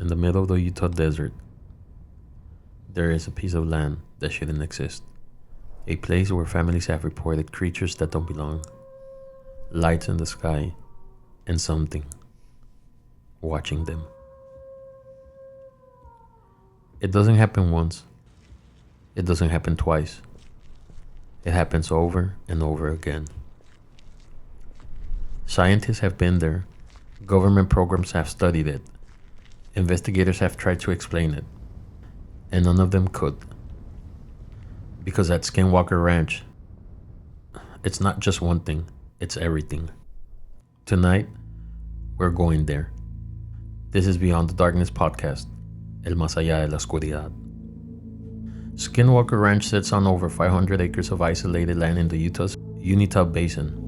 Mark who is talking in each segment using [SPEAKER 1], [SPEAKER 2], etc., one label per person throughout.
[SPEAKER 1] in the middle of the Utah desert, there is a piece of land that shouldn't exist. A place where families have reported creatures that don't belong, lights in the sky, and something watching them. It doesn't happen once. It doesn't happen twice. It happens over and over again. Scientists have been there. Government programs have studied it. Investigators have tried to explain it. And none of them could. Because at Skinwalker Ranch, it's not just one thing, it's everything. Tonight, we're going there. This is Beyond the Darkness podcast, El Más Allá de la Oscuridad. Skinwalker Ranch sits on over 500 acres of isolated land in the Utah's Uinta Basin.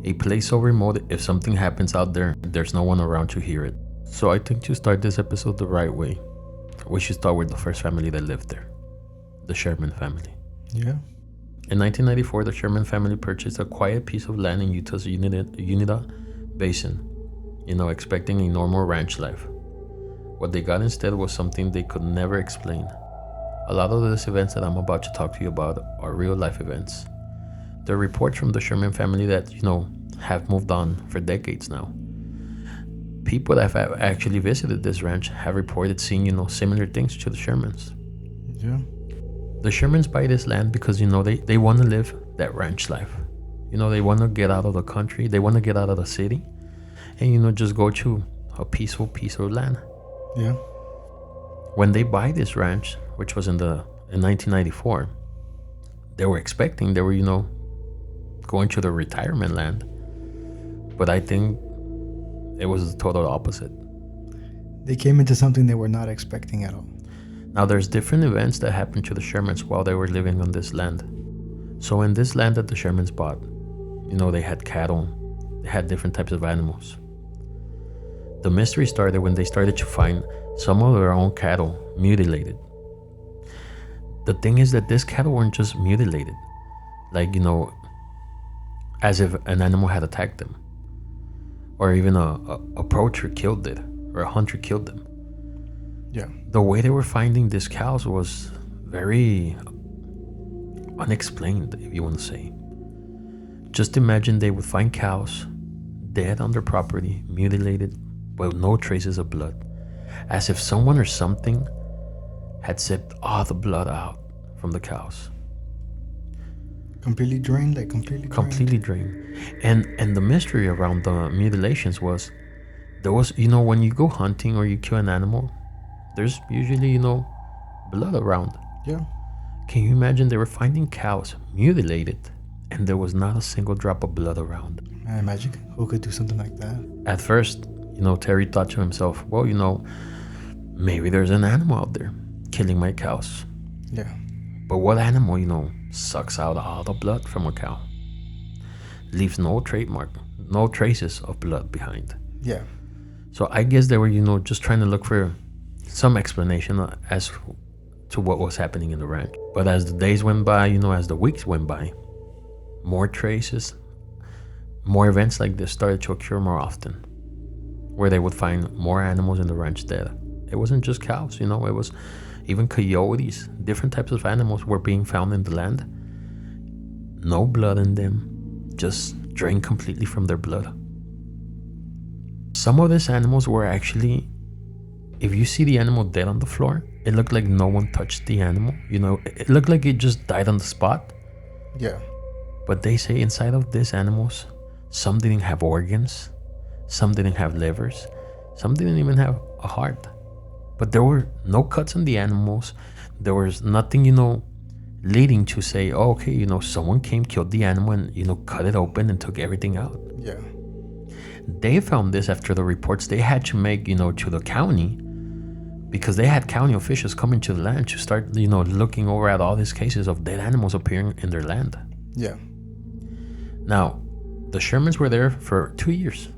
[SPEAKER 1] A place so remote, if something happens out there, there's no one around to hear it. So I think to start this episode the right way, we should start with the first family that lived there, the Sherman family.
[SPEAKER 2] Yeah.
[SPEAKER 1] In 1994, the Sherman family purchased a quiet piece of land in Utah's Uinta Basin, expecting a normal ranch life. What they got instead was something they could never explain. A lot of these events that I'm about to talk to you about are real life events. There are reports from the Sherman family that, have moved on for decades now. People that have actually visited this ranch have reported seeing, similar things to the Shermans.
[SPEAKER 2] Yeah.
[SPEAKER 1] The Shermans buy this land because, they want to live that ranch life. They want to get out of the country. They want to get out of the city and, just go to a peaceful piece of land.
[SPEAKER 2] Yeah.
[SPEAKER 1] When they buy this ranch, which was in 1994, they were, going to the retirement land. But I think it was the total opposite.
[SPEAKER 2] They came into something they were not expecting at all.
[SPEAKER 1] Now, there's different events that happened to the Shermans while they were living on this land. So in this land that the Shermans bought, they had cattle, they had different types of animals. The mystery started when they started to find some of their own cattle mutilated. The thing is that these cattle weren't just mutilated, as if an animal had attacked them, or even a poacher killed it, or a hunter killed them.
[SPEAKER 2] Yeah.
[SPEAKER 1] The way they were finding these cows was very unexplained, if you want to say. Just imagine they would find cows dead on their property, mutilated, with no traces of blood, as if someone or something had sipped all the blood out from the cows.
[SPEAKER 2] Completely drained,
[SPEAKER 1] completely drained. And the mystery around the mutilations was, there was, when you go hunting or you kill an animal, there's usually, blood around.
[SPEAKER 2] Yeah.
[SPEAKER 1] Can you imagine they were finding cows mutilated and there was not a single drop of blood around?
[SPEAKER 2] Man, imagine who could do something like that.
[SPEAKER 1] At first, Terry thought to himself, well, maybe there's an animal out there killing my cows.
[SPEAKER 2] Yeah.
[SPEAKER 1] But what animal, sucks out all the blood from a cow? Leaves no trademark, no traces of blood behind.
[SPEAKER 2] Yeah.
[SPEAKER 1] So I guess they were, just trying to look for some explanation as to what was happening in the ranch. But as the days went by, as the weeks went by, more traces, more events like this started to occur more often, where they would find more animals in the ranch dead. It wasn't just cows, it was even coyotes, different types of animals were being found in the land. No blood in them, just drained completely from their blood. Some of these animals were actually, if you see the animal dead on the floor, it looked like no one touched the animal. It looked like it just died on the spot.
[SPEAKER 2] Yeah.
[SPEAKER 1] But they say inside of these animals, some didn't have organs, some didn't have livers, some didn't even have a heart. But there were no cuts on the animals. There was nothing, leading to say, oh, okay, someone came, killed the animal and, cut it open and took everything out.
[SPEAKER 2] Yeah.
[SPEAKER 1] They found this after the reports they had to make, to the county, because they had county officials coming to the land to start, looking over at all these cases of dead animals appearing in their land.
[SPEAKER 2] Yeah.
[SPEAKER 1] Now, the Shermans were there for 2 years.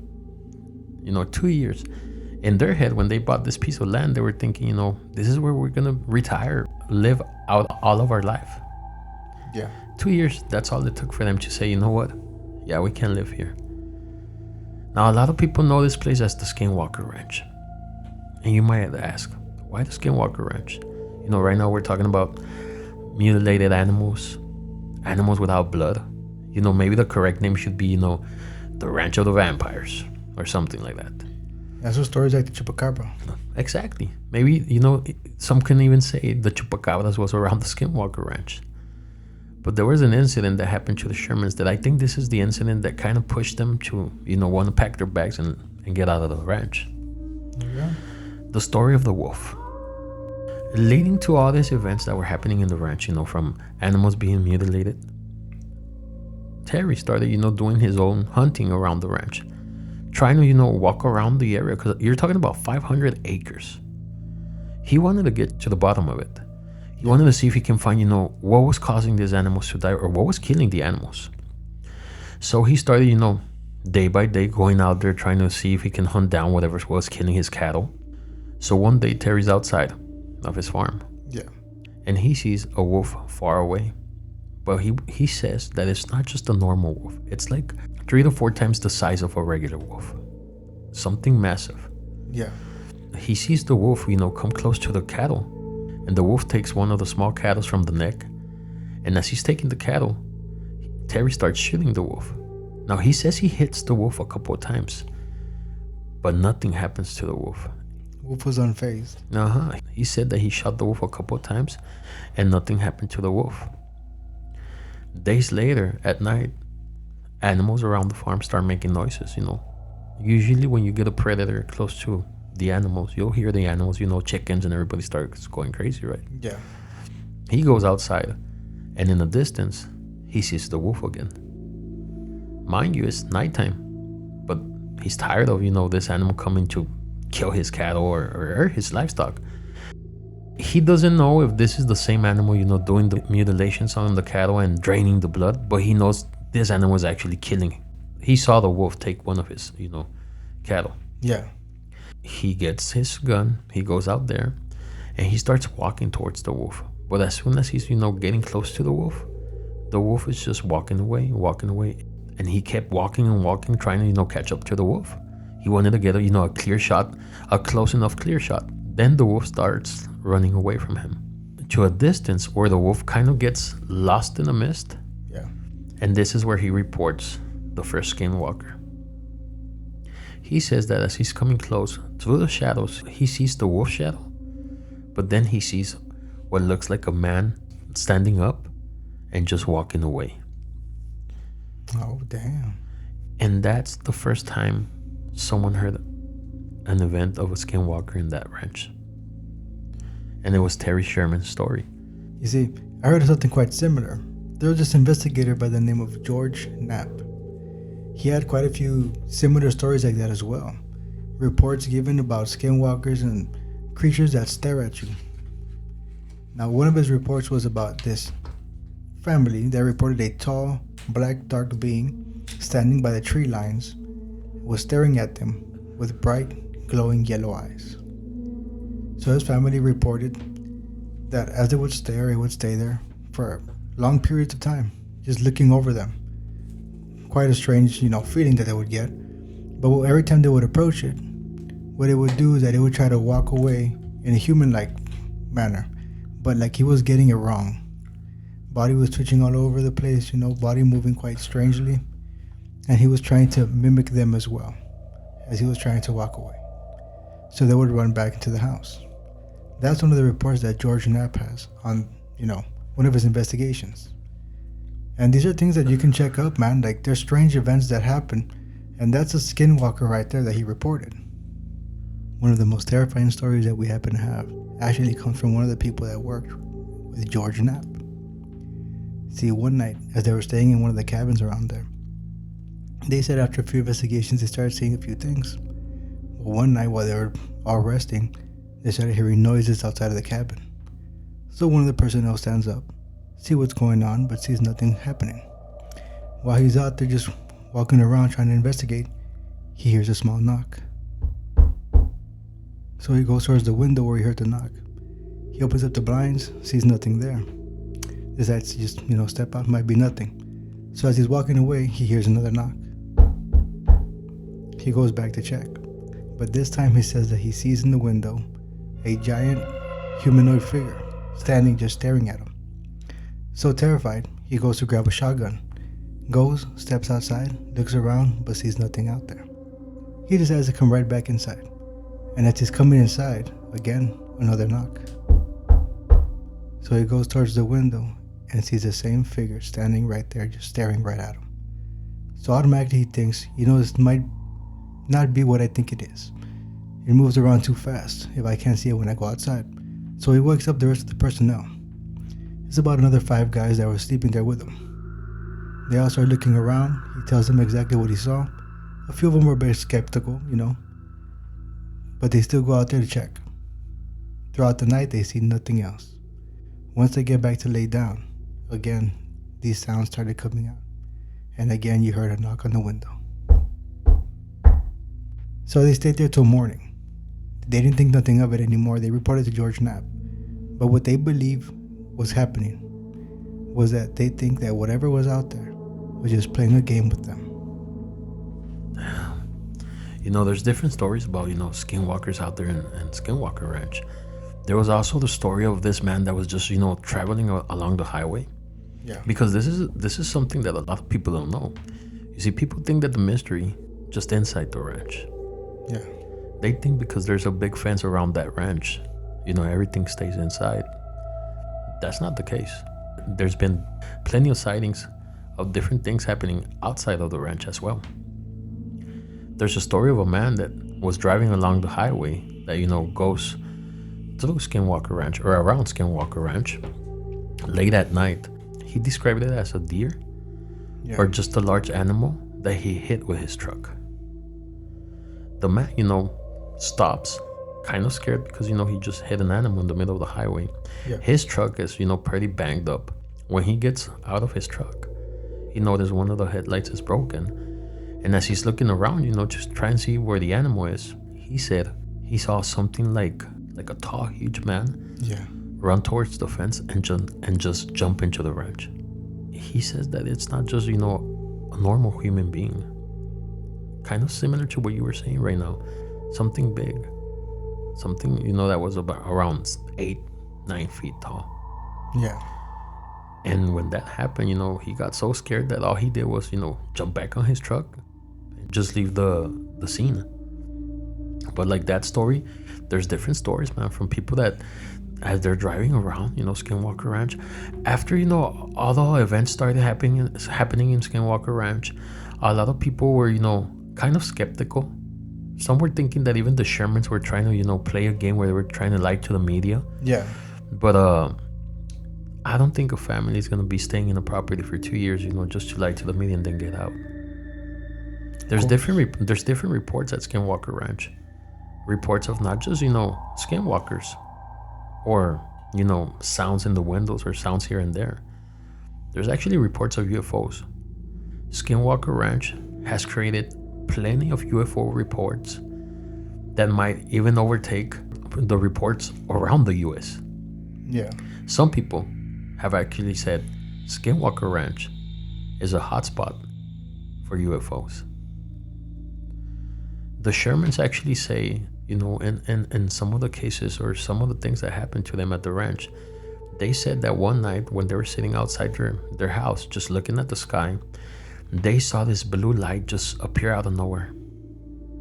[SPEAKER 1] 2 years. In their head, when they bought this piece of land, they were thinking, this is where we're going to retire, live out all of our life.
[SPEAKER 2] Yeah.
[SPEAKER 1] 2 years, that's all it took for them to say, you know what? Yeah, we can live here. Now, a lot of people know this place as the Skinwalker Ranch. And you might ask, why the Skinwalker Ranch? You know, right now we're talking about mutilated animals, animals without blood. You know, maybe the correct name should be, you know, the Ranch of the Vampires or something like that.
[SPEAKER 2] That's what stories like the Chupacabra.
[SPEAKER 1] Exactly. Maybe, you know, some can even say the Chupacabras was around the Skinwalker Ranch. But there was an incident that happened to the Shermans that I think this is the incident that kind of pushed them to, you know, want to pack their bags and get out of the ranch.
[SPEAKER 2] Yeah.
[SPEAKER 1] The story of the wolf. Leading to all these events that were happening in the ranch, you know, from animals being mutilated, Terry started, you know, doing his own hunting around the ranch, trying to, you know, walk around the area, because you're talking about 500 acres. He wanted to get to the bottom of it. He wanted to see if he can find, you know, what was causing these animals to die or what was killing the animals. So he started, you know, day by day going out there trying to see if he can hunt down whatever was killing his cattle. So one day Terry's outside of his farm.
[SPEAKER 2] Yeah.
[SPEAKER 1] And he sees a wolf far away. But he says that it's not just a normal wolf. It's like 3 to 4 times the size of a regular wolf. Something massive.
[SPEAKER 2] Yeah.
[SPEAKER 1] He sees the wolf, you know, come close to the cattle. And the wolf takes one of the small cattle from the neck. And as he's taking the cattle, Terry starts shooting the wolf. Now he says he hits the wolf a couple of times, but nothing happens to the wolf.
[SPEAKER 2] Wolf was unfazed.
[SPEAKER 1] He said that he shot the wolf a couple of times and nothing happened to the wolf. Days later, at night, animals around the farm start making noises, you know. Usually when you get a predator close to the animals, you'll hear the animals, you know, chickens and everybody starts going crazy, right?
[SPEAKER 2] Yeah.
[SPEAKER 1] He goes outside and in the distance, he sees the wolf again. Mind you, it's nighttime, but he's tired of, you know, this animal coming to kill his cattle or his livestock. He doesn't know if this is the same animal, you know, doing the mutilations on the cattle and draining the blood, but he knows this animal is actually killing. He saw the wolf take one of his, you know, cattle.
[SPEAKER 2] Yeah.
[SPEAKER 1] He gets his gun, he goes out there, and he starts walking towards the wolf. But as soon as he's, you know, getting close to the wolf is just walking away. And he kept walking and walking, trying to, you know, catch up to the wolf. He wanted to get a, you know, a clear shot, a close enough clear shot. Then the wolf starts running away from him to a distance where the wolf kind of gets lost in the mist.
[SPEAKER 2] Yeah.
[SPEAKER 1] And this is where he reports the first skinwalker. He says that as he's coming close through the shadows, he sees the wolf shadow, but then he sees what looks like a man standing up and just walking away.
[SPEAKER 2] Oh, damn.
[SPEAKER 1] And that's the first time someone heard an event of a skinwalker in that ranch. And it was Terry Sherman's story.
[SPEAKER 2] You see, I heard of something quite similar. There was this investigator by the name of George Knapp. He had quite a few similar stories like that as well. Reports given about skinwalkers and creatures that stare at you. Now, one of his reports was about this family that reported a tall, black, dark being standing by the tree lines, was staring at them with bright, glowing yellow eyes. So his family reported that as they would stare, it would stay there for long periods of time, just looking over them. Quite a strange, you know, feeling that they would get. But every time they would approach it, what it would do is that it would try to walk away in a human-like manner, but like he was getting it wrong. Body was twitching all over the place, you know, body moving quite strangely, and he was trying to mimic them as well as he was trying to walk away. So they would run back into the house. That's one of the reports that George Knapp has on, you know, one of his investigations. And these are things that you can check up, man. Like, there's strange events that happen, and that's a skinwalker right there that he reported. One of the most terrifying stories that we happen to have actually comes from one of the people that worked with George Knapp. See, one night, as they were staying in one of the cabins around there, they said after a few investigations, they started seeing a few things. Well, one night while they were all resting, they started hearing noises outside of the cabin. So one of the personnel stands up, see what's going on, but sees nothing happening. While he's out there just walking around trying to investigate, he hears a small knock. So he goes towards the window where he heard the knock. He opens up the blinds, sees nothing there. Decides to just, you know, step out, might be nothing. So as he's walking away, he hears another knock. He goes back to check, But this time he says that he sees in the window a giant humanoid figure standing just staring at him. So terrified, he goes to grab a shotgun. Goes, steps outside, looks around, but sees nothing out there. He decides to come right back inside. And as he's coming inside, again, another knock. So he goes towards the window and sees the same figure standing right there, just staring right at him. So automatically he thinks, this might not be what I think it is. It moves around too fast if I can't see it when I go outside. So he wakes up the rest of the personnel. It's about another 5 guys that were sleeping there with him. They all start looking around. He tells them exactly what he saw. A few of them were very skeptical, but they still go out there to check. Throughout the night, they see nothing else. Once they get back to lay down, again, these sounds started coming out. And again, you heard a knock on the window. So they stayed there till morning. They didn't think nothing of it anymore. They reported to George Knapp. But what they believe was happening was that they think that whatever was out there was just playing a game with them.
[SPEAKER 1] There's different stories about, skinwalkers out there in Skinwalker Ranch. There was also the story of this man that was just, traveling along the highway.
[SPEAKER 2] Yeah.
[SPEAKER 1] Because this is something that a lot of people don't know. You see, people think that the mystery just inside the ranch.
[SPEAKER 2] Yeah.
[SPEAKER 1] They think because there's a big fence around that ranch, everything stays inside. That's not the case. There's been plenty of sightings of different things happening outside of the ranch as well. There's a story of a man that was driving along the highway that, goes to Skinwalker Ranch or around Skinwalker Ranch late at night. He described it as a deer or just a large animal that he hit with his truck. The man, stops, kind of scared because, he just hit an animal in the middle of the highway.
[SPEAKER 2] Yeah.
[SPEAKER 1] His truck is, pretty banged up. When he gets out of his truck, he noticed one of the headlights is broken. And as he's looking around, just trying to see where the animal is, he said he saw something like a tall, huge man run towards the fence and just jump into the ranch. He says that it's not just, a normal human being. Kind of similar to what you were saying right now. Something big. Something, that was about around 8-9 feet tall.
[SPEAKER 2] Yeah.
[SPEAKER 1] And when that happened, he got so scared that all he did was, jump back on his truck and just leave the scene. But like that story, there's different stories, man, from people that as they're driving around, Skinwalker Ranch, after, all the events started happening in Skinwalker Ranch, a lot of people were, kind of skeptical. Some were thinking that even the Shermans were trying to, play a game where they were trying to lie to the media.
[SPEAKER 2] Yeah.
[SPEAKER 1] But I don't think a family is going to be staying in a property for 2 years, just to lie to the media and then get out. There's different reports at Skinwalker Ranch. Reports of not just, skinwalkers or, sounds in the windows or sounds here and there. There's actually reports of UFOs. Skinwalker Ranch has created plenty of UFO reports that might even overtake the reports around the U.S.
[SPEAKER 2] Yeah.
[SPEAKER 1] Some people have actually said Skinwalker Ranch is a hotspot for UFOs. The Shermans actually say, in some of the cases or some of the things that happened to them at the ranch, they said that one night when they were sitting outside their house just looking at the sky, they saw this blue light just appear out of nowhere.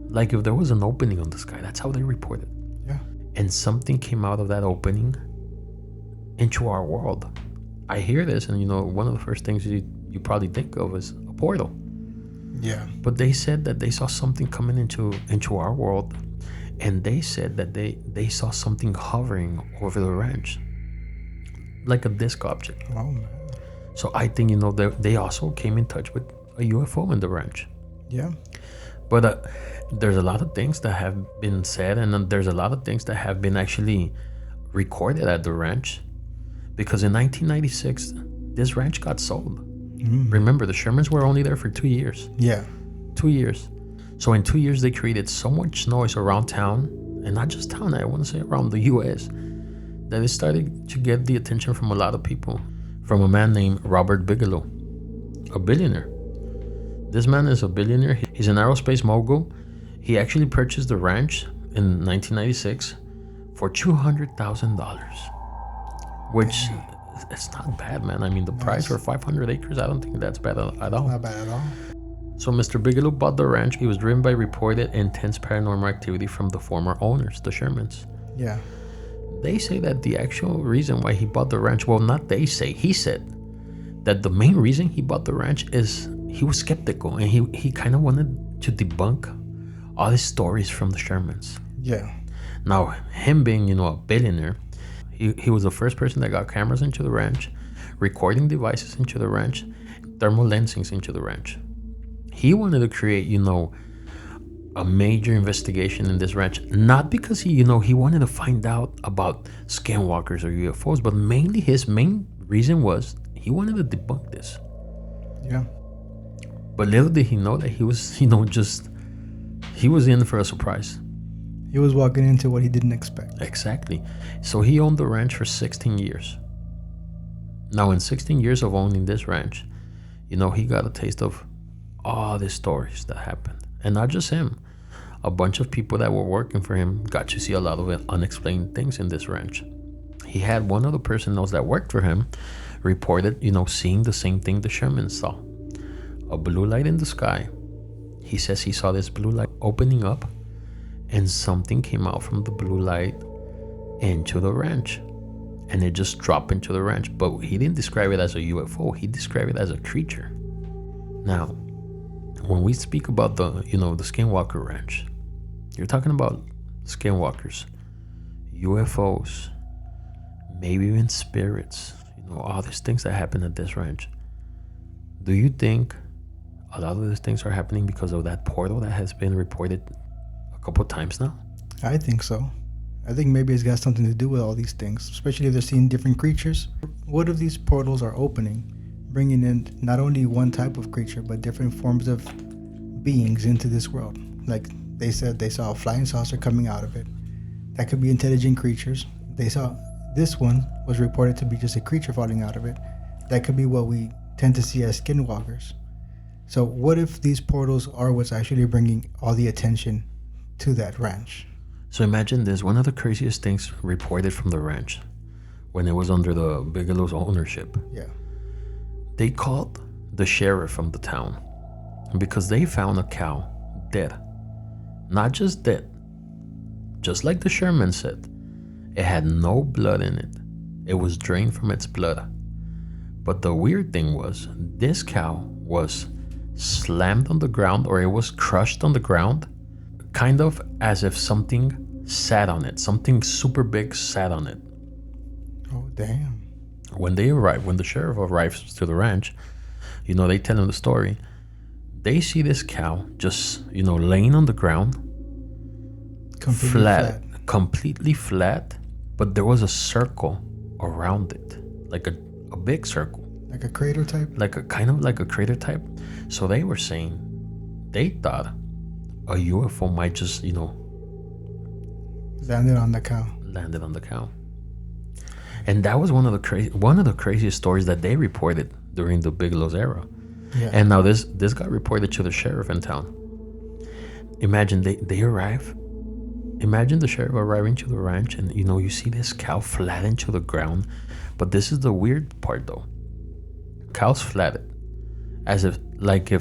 [SPEAKER 1] Like if there was an opening on the sky. That's how they reported.
[SPEAKER 2] Yeah.
[SPEAKER 1] And something came out of that opening into our world. I hear this and, one of the first things you probably think of is a portal.
[SPEAKER 2] Yeah.
[SPEAKER 1] But they said that they saw something coming into our world. And they said that they saw something hovering over the ranch. Like a disc object.
[SPEAKER 2] Oh, man.
[SPEAKER 1] So I think, they also came in touch with a UFO in the ranch.
[SPEAKER 2] Yeah.
[SPEAKER 1] But there's a lot of things that have been said, and then there's a lot of things that have been actually recorded at the ranch. Because in 1996, this ranch got sold. Remember, the Shermans were only there for 2 years.
[SPEAKER 2] Yeah.
[SPEAKER 1] 2 years. So in 2 years, they created so much noise around town, and not just town, I want to say around the U.S., that it started to get the attention from a lot of people. From a man named Robert Bigelow, a billionaire. This man is a billionaire. He's an aerospace mogul. He actually purchased the ranch in 1996 for $200,000, which it's not bad, man. I mean, the price for 500 acres, I don't think that's bad at all.
[SPEAKER 2] Not bad at all.
[SPEAKER 1] So Mr. Bigelow bought the ranch. He was driven by reported intense paranormal activity from the former owners, the Shermans.
[SPEAKER 2] Yeah.
[SPEAKER 1] They say that the actual reason why he bought the ranch, well, not they say, he said that the main reason he bought the ranch is he was skeptical, and he kind of wanted to debunk all his stories from the Shermans.
[SPEAKER 2] Yeah.
[SPEAKER 1] Now, him being, a billionaire, he was the first person that got cameras into the ranch, recording devices into the ranch, thermal lensings into the ranch. He wanted to create, a major investigation in this ranch, not because he wanted to find out about skinwalkers or UFOs, but mainly his main reason was he wanted to debunk this.
[SPEAKER 2] Yeah.
[SPEAKER 1] But little did he know that he was, he was in for a surprise.
[SPEAKER 2] He was walking into what he didn't expect.
[SPEAKER 1] Exactly. So he owned the ranch for 16 years. Now, in 16 years of owning this ranch, he got a taste of all the stories that happened. And not just him. A bunch of people that were working for him got to see a lot of unexplained things in this ranch. He had one of the personnel that worked for him reported, seeing the same thing the Shermans saw. A blue light in the sky. He says he saw this blue light opening up, and something came out from the blue light into the ranch. And it just dropped into the ranch. But he didn't describe it as a UFO. He described it as a creature. Now, when we speak about the Skinwalker Ranch, you're talking about skinwalkers, UFOs, maybe even spirits, all these things that happen at this ranch. Do you think a lot of these things are happening because of that portal that has been reported a couple times now?
[SPEAKER 2] I think so. I think maybe it's got something to do with all these things, especially if they're seeing different creatures. What if these portals are opening, bringing in not only one type of creature, but different forms of beings into this world? Like they said, they saw a flying saucer coming out of it. That could be intelligent creatures. They saw this one was reported to be just a creature falling out of it. That could be what we tend to see as skinwalkers. So what if these portals are what's actually bringing all the attention to that ranch?
[SPEAKER 1] So imagine this, one of the craziest things reported from the ranch when it was under the Bigelow's ownership.
[SPEAKER 2] Yeah.
[SPEAKER 1] They called the sheriff from the town because they found a cow dead. Not just dead, just like the Sherman said. It had no blood in it. It was drained from its blood. But the weird thing was, this cow was slammed on the ground, or it was crushed on the ground, kind of as if something sat on it. Something super big sat on it.
[SPEAKER 2] Oh, damn.
[SPEAKER 1] When the sheriff arrives to the ranch, they tell him the story. They see this cow just, laying on the ground, completely flat, but there was a circle around it, like a big circle.
[SPEAKER 2] Like a crater type?
[SPEAKER 1] Like a crater type. So they were saying they thought a UFO might just,
[SPEAKER 2] landed on the cow.
[SPEAKER 1] And that was one of the craziest stories that they reported during the Bigelow's era.
[SPEAKER 2] Yeah.
[SPEAKER 1] And now this got reported to the sheriff in town. Imagine they arrive. Imagine the sheriff arriving to the ranch, and you see this cow flattened to the ground. But this is the weird part, though. Cow's flattened, as if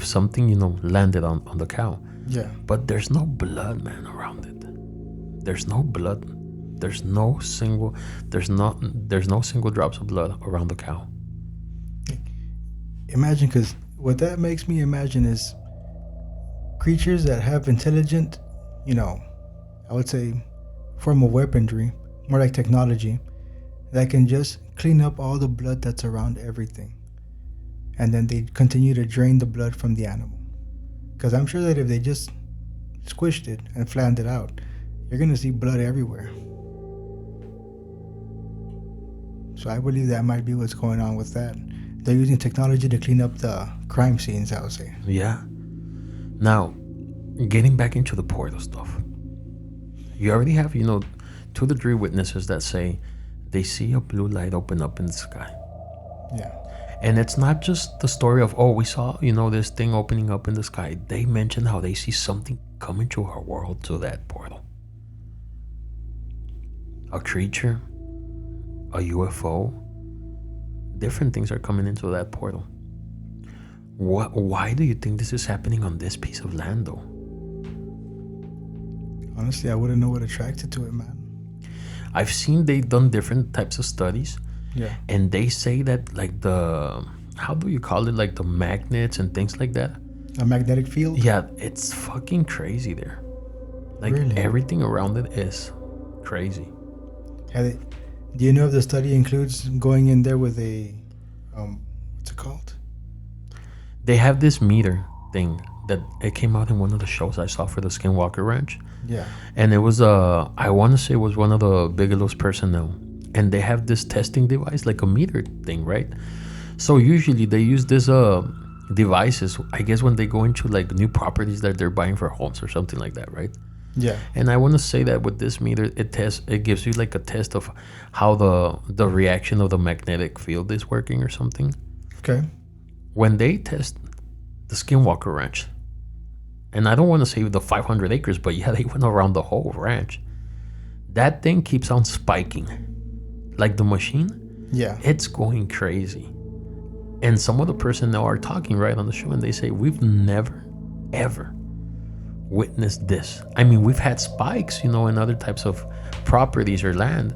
[SPEAKER 1] something landed on the cow.
[SPEAKER 2] Yeah.
[SPEAKER 1] But there's no blood, man, around it. There's no blood. There's no single drops of blood around the cow.
[SPEAKER 2] Imagine, because what that makes me imagine is creatures that have intelligent, I would say, form of weaponry, more like technology, that can just clean up all the blood that's around everything. And then they continue to drain the blood from the animal. Because I'm sure that if they just squished it and flattened it out, you're going to see blood everywhere. So I believe that might be what's going on with that. They're using technology to clean up the crime scenes, I would say.
[SPEAKER 1] Yeah. Now, getting back into the portal stuff. You already have, 2 to 3 witnesses that say they see a blue light open up in the sky.
[SPEAKER 2] Yeah.
[SPEAKER 1] And it's not just the story of, we saw, this thing opening up in the sky. They mention how they see something come into our world to that portal. A creature, a UFO, different things are coming into that portal. Why do you think this is happening on this piece of land, though?
[SPEAKER 2] Honestly, I wouldn't know what attracted to it, man.
[SPEAKER 1] I've seen they've done different types of studies.
[SPEAKER 2] Yeah.
[SPEAKER 1] And they say that, like, how do you call it? Like the magnets and things like that.
[SPEAKER 2] A magnetic field?
[SPEAKER 1] Yeah, it's fucking crazy there. Like,
[SPEAKER 2] really?
[SPEAKER 1] Everything around it is crazy.
[SPEAKER 2] Do you know if the study includes going in there with a, what's it called?
[SPEAKER 1] They have this meter thing that it came out in one of the shows I saw for the Skinwalker Ranch.
[SPEAKER 2] Yeah.
[SPEAKER 1] And it was, I want to say it was one of the Bigelow's personnel. And they have this testing device, like a meter thing, right? So usually they use this devices, I guess, when they go into like new properties that they're buying for homes or something like that, right?
[SPEAKER 2] Yeah.
[SPEAKER 1] And I want to say that with this meter, it gives you like a test of how the reaction of the magnetic field is working or something.
[SPEAKER 2] Okay.
[SPEAKER 1] When they test the Skinwalker Ranch, and I don't want to say the 500 acres, but yeah, they went around the whole ranch. That thing keeps on spiking. Like the machine,
[SPEAKER 2] yeah,
[SPEAKER 1] it's going crazy. And some of the personnel are talking right on the show, and they say, we've never, ever witnessed this. I mean, we've had spikes, in other types of properties or land,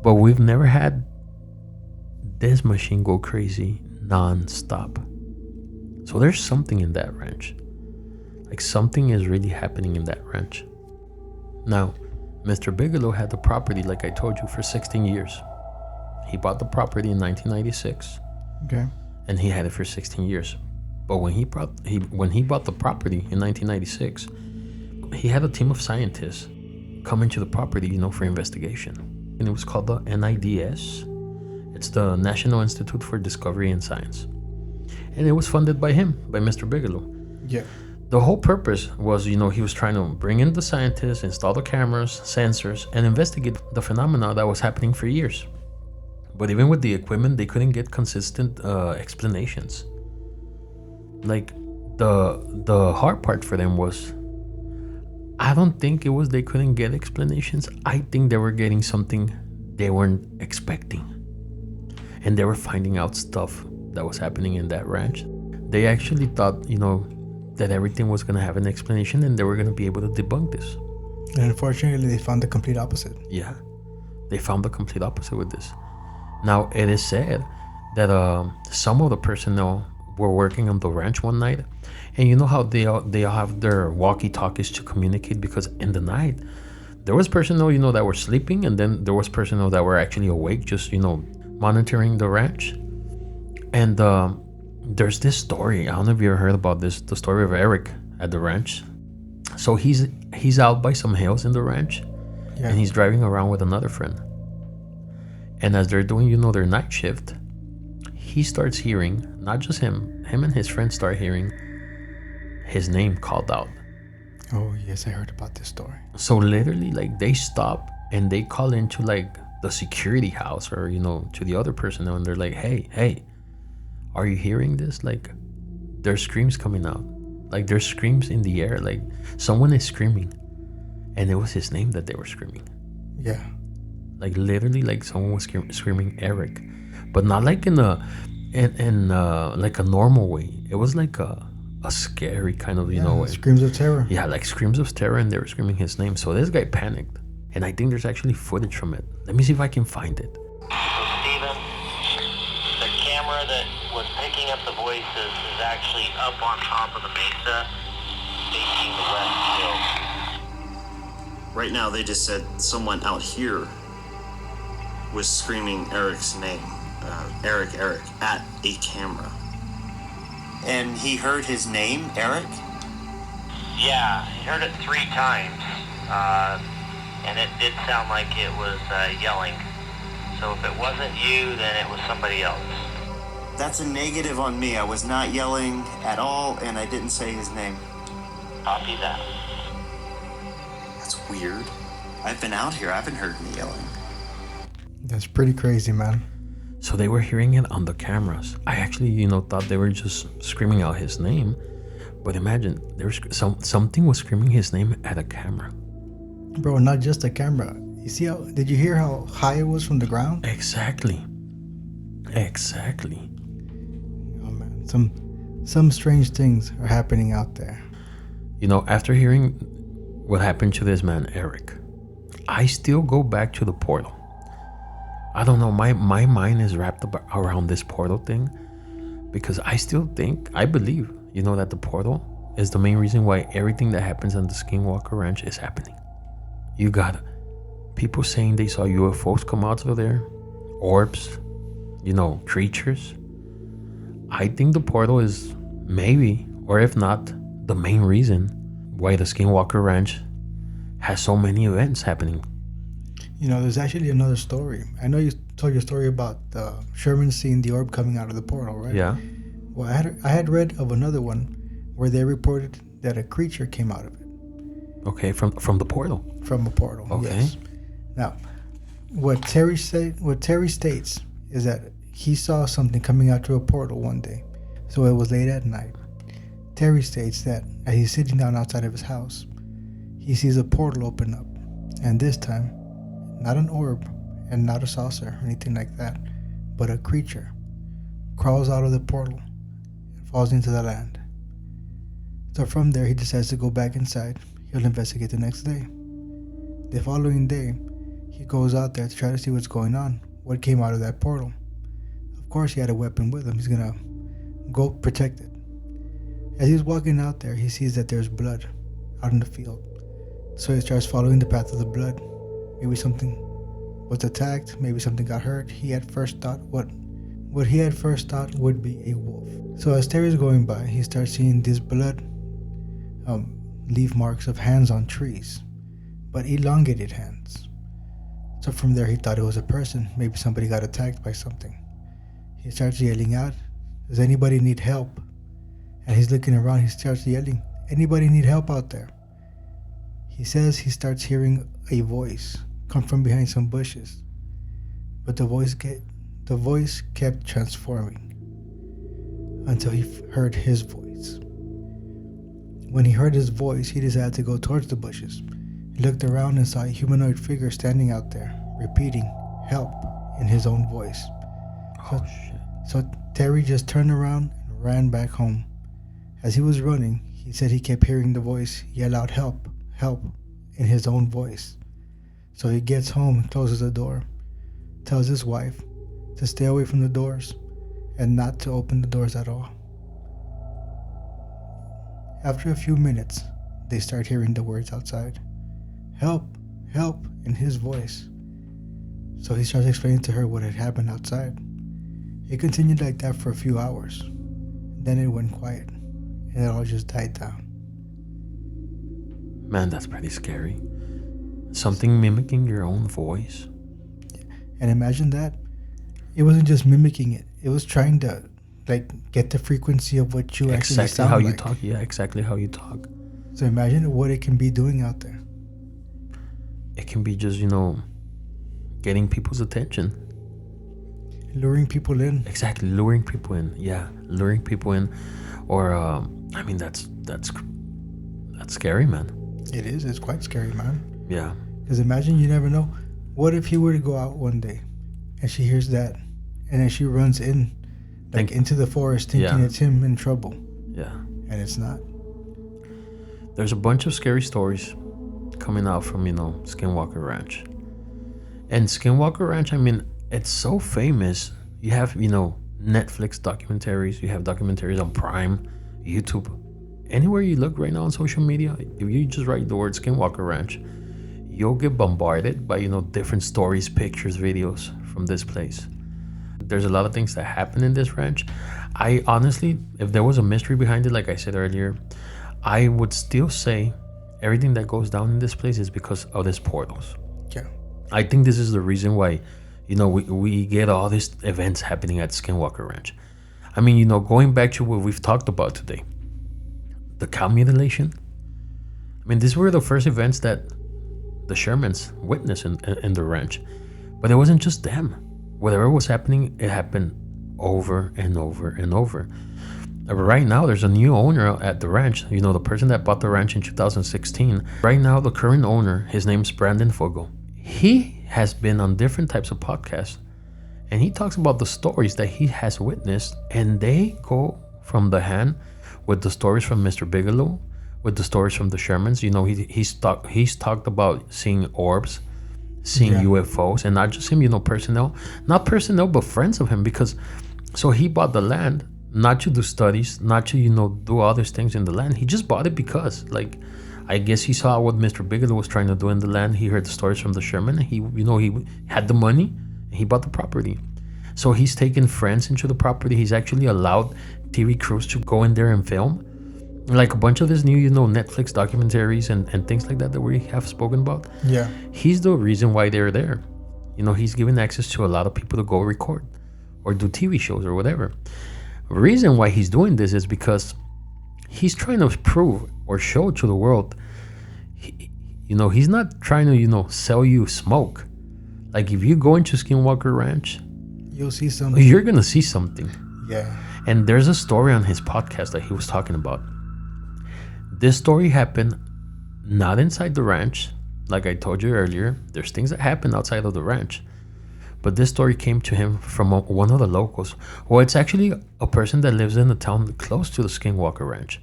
[SPEAKER 1] but we've never had this machine go crazy non-stop. So there's something in that ranch. Like, something is really happening in that ranch. Now, Mr. Bigelow had the property, like I told you, for 16 years. He bought the property in 1996.
[SPEAKER 2] Okay.
[SPEAKER 1] And he had it for 16 years. But when he bought the property in 1996, he had a team of scientists come into the property, for investigation. And it was called the NIDS. It's the National Institute for Discovery and Science. And it was funded by him, by Mr. Bigelow.
[SPEAKER 2] Yeah.
[SPEAKER 1] The whole purpose was, he was trying to bring in the scientists, install the cameras, sensors, and investigate the phenomena that was happening for years. But even with the equipment, they couldn't get consistent explanations. Like, the hard part for them was, I don't think it was they couldn't get explanations. I think they were getting something they weren't expecting. And they were finding out stuff that was happening in that ranch. They actually thought, that everything was going to have an explanation and they were going to be able to debunk this.
[SPEAKER 2] And unfortunately, they found the complete opposite.
[SPEAKER 1] Yeah, they found the complete opposite with this. Now, it is said that some of the personnel were working on the ranch one night, and you know how they all have their walkie-talkies to communicate, because in the night, there was personnel, that were sleeping, and then there was personnel that were actually awake, just, monitoring the ranch. And there's this story, I don't know if you ever heard about this, the story of Eric at the ranch. So he's out by some hills in the ranch,
[SPEAKER 2] yeah,
[SPEAKER 1] and he's driving around with another friend. And as they're doing, their night shift, he starts hearing, not just him and his friend start hearing his name called out.
[SPEAKER 2] Oh, yes, I heard about this story.
[SPEAKER 1] So literally, like, they stop and they call into, like, the security house or, to the other personnel, and they're like, hey, are you hearing this? Like, there's screams coming out. Like, there's screams in the air. Like, someone is screaming. And it was his name that they were screaming.
[SPEAKER 2] Yeah.
[SPEAKER 1] Like, literally, like, someone was screaming Eric, but not like in like a normal way. It was like a scary kind of, way.
[SPEAKER 2] Screams of terror.
[SPEAKER 1] Yeah, like screams of terror, and they were screaming his name. So this guy panicked, and I think there's actually footage from it. Let me see if I can find it.
[SPEAKER 3] So, Steven, the camera that was picking up the voices is actually up on top of the mesa, facing the west hill.
[SPEAKER 4] Right now, they just said someone out here was screaming Eric's name, Eric, at a camera.
[SPEAKER 3] And he heard his name, Eric? Yeah, he heard it 3 times, and it did sound like it was yelling. So if it wasn't you, then it was somebody else.
[SPEAKER 4] That's a negative on me. I was not yelling at all, and I didn't say his name.
[SPEAKER 3] Copy that.
[SPEAKER 4] That's weird. I've been out here. I haven't heard any yelling.
[SPEAKER 2] That's pretty crazy, man.
[SPEAKER 1] So they were hearing it on the cameras. I actually, thought they were just screaming out his name. But imagine, there's something was screaming his name at a camera.
[SPEAKER 2] Bro, not just a camera. You see how? Did you hear how high it was from the ground?
[SPEAKER 1] Exactly.
[SPEAKER 2] Oh man, some strange things are happening out there.
[SPEAKER 1] You know, after hearing what happened to this man, Eric, I still go back to the portal. I don't know, my mind is wrapped up around this portal thing because I believe, you know, that the portal is the main reason why everything that happens on the Skinwalker Ranch is happening. You got people saying they saw UFOs come out of there, orbs, you know, creatures. I think the portal is maybe, or if not, the main reason why the Skinwalker Ranch has so many events happening.
[SPEAKER 2] You know, there's actually another story. I know you told your story about Sherman seeing the orb coming out of the portal, right?
[SPEAKER 1] Yeah.
[SPEAKER 2] Well, I had read of another one where they reported that a creature came out of it.
[SPEAKER 1] Okay, from the portal.
[SPEAKER 2] From a portal.
[SPEAKER 1] Okay.
[SPEAKER 2] Yes. Now, what Terry states is that he saw something coming out through a portal one day. So it was late at night. Terry states that as he's sitting down outside of his house, he sees a portal open up, and this time, not an orb and not a saucer or anything like that, but a creature crawls out of the portal and falls into the land. So from there, he decides to go back inside. He'll investigate the next day. The following day, he goes out there to try to see what's going on, what came out of that portal. Of course, he had a weapon with him. He's gonna go protect it. As he's walking out there, he sees that there's blood out in the field. So he starts following the path of the blood. Maybe something was attacked, maybe something got hurt. He had first thought what he had first thought would be a wolf. So as Terry's going by, he starts seeing this blood leave marks of hands on trees, but elongated hands. So from there, he thought it was a person. Maybe somebody got attacked by something. He starts yelling out, "Does anybody need help?" And he's looking around, he starts yelling, "Anybody need help out there?" He says he starts hearing a voice come from behind some bushes, but the voice kept transforming until he heard his voice. When he heard his voice, he decided to go towards the bushes. He looked around and saw a humanoid figure standing out there, repeating "help" in his own voice.
[SPEAKER 1] Oh shit.
[SPEAKER 2] So Terry just turned around and ran back home. As he was running, he said he kept hearing the voice yell out "help, help" in his own voice. So he gets home and closes the door, tells his wife to stay away from the doors and not to open the doors at all. After a few minutes, they start hearing the words outside, "Help, help" in his voice. So he starts explaining to her what had happened outside. It continued like that for a few hours. Then it went quiet, and it all just died down.
[SPEAKER 1] Man, that's pretty scary. Something mimicking your own voice.
[SPEAKER 2] And imagine that. It wasn't just mimicking it. It was trying to, get the frequency of what you actually
[SPEAKER 1] Exactly
[SPEAKER 2] sound
[SPEAKER 1] how
[SPEAKER 2] like.
[SPEAKER 1] you talk. Yeah, exactly how you talk.
[SPEAKER 2] So imagine what it can be doing out there.
[SPEAKER 1] It can be just, getting people's attention.
[SPEAKER 2] Luring people in.
[SPEAKER 1] Exactly, luring people in. Yeah, luring people in. Or, that's scary, man.
[SPEAKER 2] It is. It's quite scary, man.
[SPEAKER 1] Yeah.
[SPEAKER 2] Because imagine, you never know. What if he were to go out one day and she hears that and then she runs in, into the forest thinking it's him in trouble.
[SPEAKER 1] Yeah.
[SPEAKER 2] And it's not.
[SPEAKER 1] There's a bunch of scary stories coming out from, Skinwalker Ranch. And Skinwalker Ranch, it's so famous. You have, Netflix documentaries. You have documentaries on Prime, YouTube. Anywhere you look right now on social media, if you just write the word Skinwalker Ranch, you'll get bombarded by, different stories, pictures, videos from this place. There's a lot of things that happen in this ranch. I honestly, if there was a mystery behind it, like I said earlier, I would still say everything that goes down in this place is because of these portals.
[SPEAKER 2] Yeah.
[SPEAKER 1] I think this is the reason why, we get all these events happening at Skinwalker Ranch. Going back to what we've talked about today, the cow mutilation. These were the first events that the Shermans witnessed in the ranch. But it wasn't just them. Whatever was happening, it happened over and over and over. Right now, there's a new owner at the ranch. You know, the person that bought the ranch in 2016. Right now, the current owner, his name's Brandon Fogel. He has been on different types of podcasts, and he talks about the stories that he has witnessed, and they go from the hand with the stories from Mr. Bigelow, with the stories from the Shermans. You know, he's talked about seeing orbs, seeing UFOs, and not just him, you know, not personnel, but friends of him, because so he bought the land not to do studies, not to, you know, do all these things in the land. He just bought it because, like, I guess he saw what Mr. Bigelow was trying to do in the land. He heard the stories from the Sherman. He, you know, he had the money and he bought the property. So he's taken friends into the property. He's actually allowed TV crews to go in there and film. Like a bunch of his new, you know, Netflix documentaries and things like that we have spoken about.
[SPEAKER 2] Yeah.
[SPEAKER 1] He's the reason why they're there. You know, he's given access to a lot of people to go record or do TV shows or whatever. The reason why he's doing this is because he's trying to prove or show to the world, you know, he's not trying to, you know, sell you smoke. Like if you go into Skinwalker Ranch,
[SPEAKER 2] you'll see something.
[SPEAKER 1] You're going to see something.
[SPEAKER 2] Yeah.
[SPEAKER 1] And there's a story on his podcast that he was talking about. This story happened not inside the ranch. Like I told you earlier, there's things that happen outside of the ranch. But this story came to him from one of the locals. Well, it's actually a person that lives in a town close to the Skinwalker Ranch.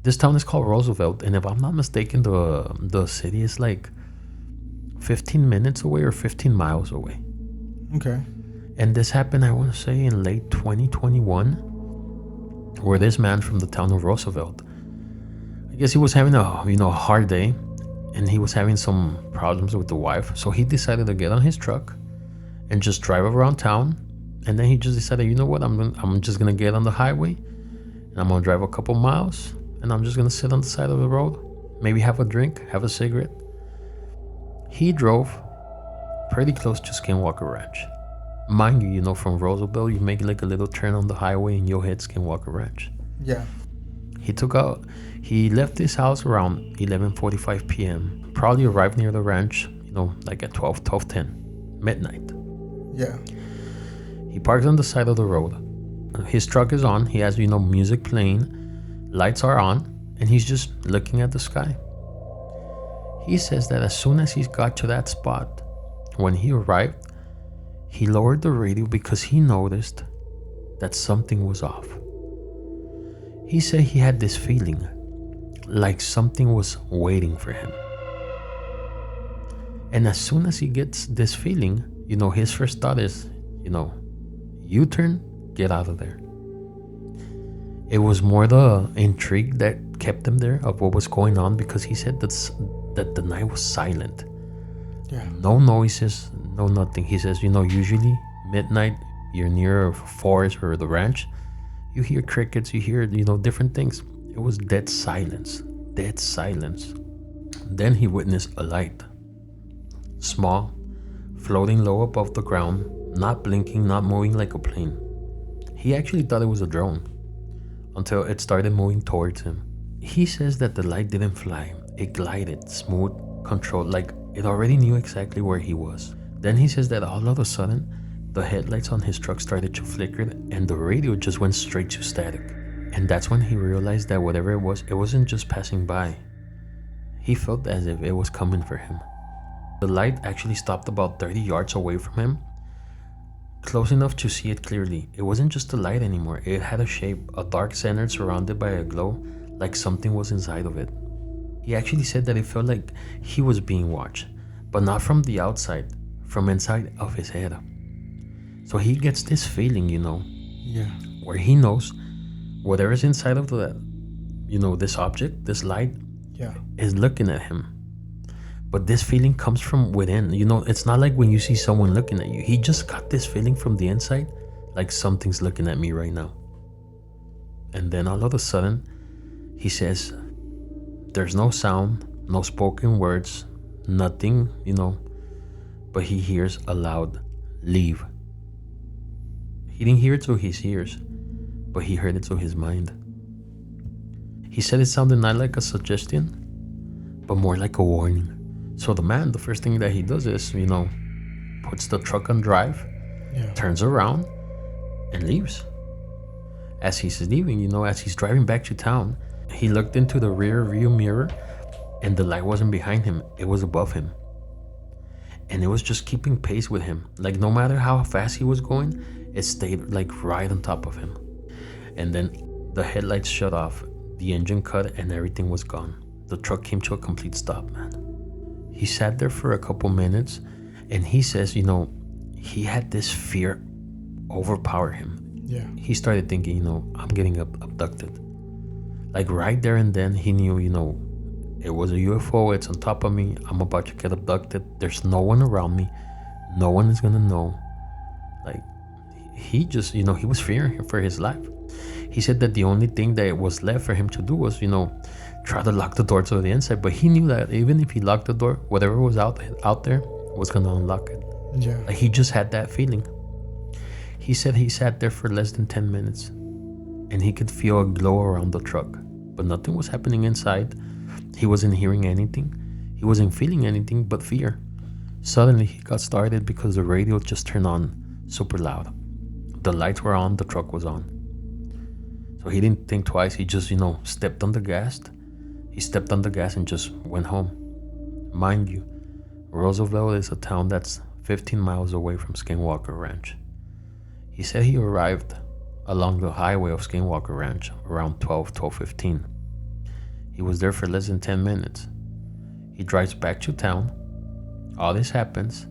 [SPEAKER 1] This town is called Roosevelt, and if I'm not mistaken, the city is like 15 minutes away or 15 miles away.
[SPEAKER 2] Okay.
[SPEAKER 1] And this happened, I want to say, in late 2021, where this man from the town of Roosevelt, I guess he was having a, you know, a hard day, and he was having some problems with the wife. So he decided to get on his truck and just drive around town. And then he just decided, you know what, I'm just gonna get on the highway and I'm gonna drive a couple miles and I'm just gonna sit on the side of the road, maybe have a drink, have a cigarette. He drove pretty close to Skinwalker Ranch. Mind you, you know, from Roosevelt, you make like a little turn on the highway and you'll hit Skinwalker Ranch.
[SPEAKER 2] Yeah.
[SPEAKER 1] He left his house around 11:45 p.m. Probably arrived near the ranch, you know, like at 12:10, midnight.
[SPEAKER 2] Yeah.
[SPEAKER 1] He parks on the side of the road. His truck is on. He has, you know, music playing. Lights are on. And he's just looking at the sky. He says that as soon as he got to that spot, when he arrived, he lowered the radio because he noticed that something was off. He said he had this feeling like something was waiting for him. And as soon as he gets this feeling, you know, his first thought is, you know, U-turn, get out of there. It was more the intrigue that kept him there of what was going on, because he said that the night was silent.
[SPEAKER 2] Yeah.
[SPEAKER 1] No noises, no nothing. He says, you know, usually midnight, you're near a forest or the ranch, you hear crickets, you hear, you know, different things. It was dead silence. Dead silence. Then he witnessed a light. Small, floating low above the ground, not blinking, not moving like a plane. He actually thought it was a drone until it started moving towards him. He says that the light didn't fly. It glided, smooth, controlled, like it already knew exactly where he was. Then he says that all of a sudden, the headlights on his truck started to flicker and the radio just went straight to static. And that's when he realized that whatever it wasn't just passing by. He felt as if it was coming for him. The light actually stopped about 30 yards away from him, close enough to see it clearly. It wasn't just a light anymore. It had a shape, a dark center surrounded by a glow, like something was inside of it. He actually said that it felt like he was being watched, but not from the outside, from inside of his head. So he gets this feeling, you know, where he knows whatever's inside of the, you know, this object, this light, is looking at him. But this feeling comes from within. You know, it's not like when you see someone looking at you. He just got this feeling from the inside, like something's looking at me right now. And then all of a sudden, he says, there's no sound, no spoken words, nothing, you know, but he hears a loud, leave. He didn't hear it through his ears, but he heard it through his mind. He said it sounded not like a suggestion, but more like a warning. So the man, the first thing that he does is, you know, puts the truck on drive, turns around, and leaves. As he's leaving, as he's driving back to town, he looked into the rear view mirror, and the light wasn't behind him, it was above him. And it was just keeping pace with him. Like, no matter how fast he was going, it stayed like right on top of him. And then the headlights shut off, the engine cut, and everything was gone. The truck came to a complete stop, man. He sat there for a couple minutes, and he says, he had this fear overpower him.
[SPEAKER 2] Yeah.
[SPEAKER 1] He started thinking, I'm getting abducted. Like, right there and then, he knew, it was a UFO, it's on top of me, I'm about to get abducted, there's no one around me, no one is gonna know. Like, he just, he was fearing for his life. He said that the only thing that was left for him to do was, try to lock the door to the inside, but he knew that even if he locked the door, whatever was out there was gonna unlock it.
[SPEAKER 2] Yeah.
[SPEAKER 1] Like, he just had that feeling. He said he sat there for less than 10 minutes, and he could feel a glow around the truck, but nothing was happening inside. He wasn't hearing anything. He wasn't feeling anything but fear. Suddenly, he got started because the radio just turned on super loud. The lights were on, the truck was on. So he didn't think twice. He just, stepped on the gas. He stepped on the gas and just went home. Mind you, Roosevelt is a town that's 15 miles away from Skinwalker Ranch. He said he arrived along the highway of Skinwalker Ranch around 12:15. He was there for less than 10 minutes. He drives back to town. All this happens.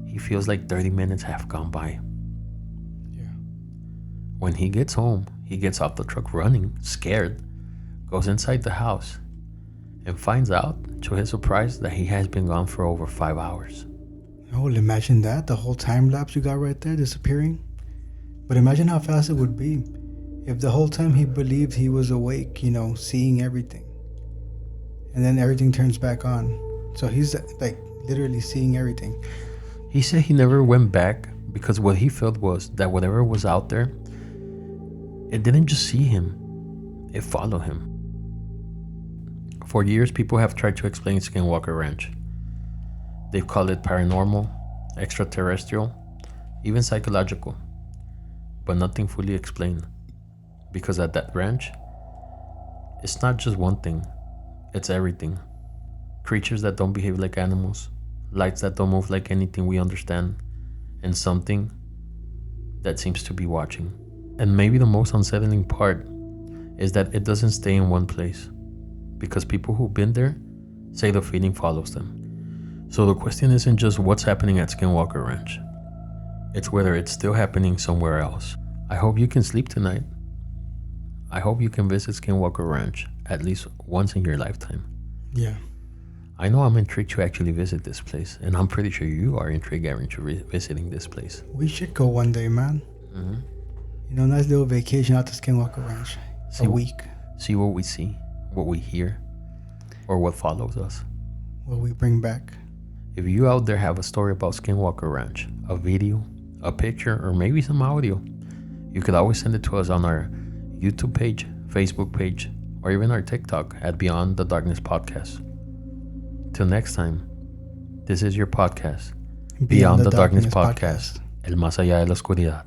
[SPEAKER 1] He feels like 30 minutes have gone by.
[SPEAKER 2] Yeah.
[SPEAKER 1] When he gets home, he gets off the truck running, scared, goes inside the house, and finds out, to his surprise, that he has been gone for over 5 hours.
[SPEAKER 2] Oh, imagine that, the whole time lapse you got right there disappearing. But imagine how fast it would be if the whole time he believed he was awake, seeing everything. And then everything turns back on. So he's like literally seeing everything.
[SPEAKER 1] He said he never went back because what he felt was that whatever was out there, it didn't just see him, it followed him. For years, people have tried to explain Skinwalker Ranch. They've called it paranormal, extraterrestrial, even psychological, but nothing fully explained. Because at that ranch, it's not just one thing, it's everything. Creatures that don't behave like animals, lights that don't move like anything we understand, and something that seems to be watching. And maybe the most unsettling part is that it doesn't stay in one place, because people who've been there say the feeling follows them. So the question isn't just what's happening at Skinwalker Ranch, it's whether it's still happening somewhere else. I hope you can sleep tonight. I hope you can visit Skinwalker Ranch at least once in your lifetime.
[SPEAKER 2] Yeah.
[SPEAKER 1] I know I'm intrigued to actually visit this place, and I'm pretty sure you are intrigued, Aaron, to visiting this place.
[SPEAKER 2] We should go one day, man.
[SPEAKER 1] Mm-hmm.
[SPEAKER 2] Nice little vacation out to Skinwalker Ranch. A week.
[SPEAKER 1] See what we see, what we hear, or what follows us.
[SPEAKER 2] What we bring back.
[SPEAKER 1] If you out there have a story about Skinwalker Ranch, a video, a picture, or maybe some audio, you could always send it to us on our YouTube page, Facebook page, or even our TikTok at Beyond the Darkness Podcast. Till next time, this is your podcast, Beyond the Darkness Podcast, El Más Allá de la Oscuridad.